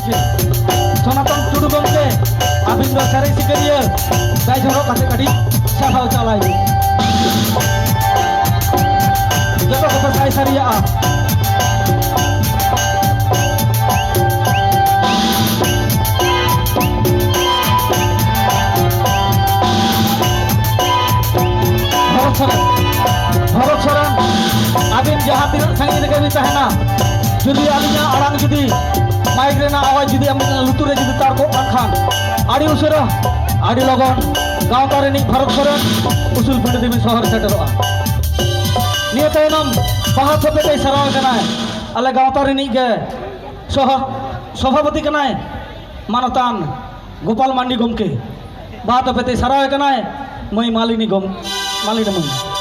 सनातन टुडू गमके आबिन दो सारे सिकरिया दाय झरो काते काटी साहाव चालाय जतो को साय सारिया भरत सोरेन आबिन जहाँ तीन संगी लगे भी तहना जुदी आलिया आड़ांग जुदी माइक रेना आवाज जुदी लुतुर रे जुदी तार को खान आड़ी उसेरा आड़ी लगन गाँव तारे भरत सोरेन उसूल पिंड देवी शहर सेटरोआ निये तायनम बाहा थोपे सराव कनाय आले गाँव तारे गे शहर सभापति कनाय मानतान गोपाल मांडी गमके बाहा थोपे सराव कनाय मई मालिनी गम मालिनी मई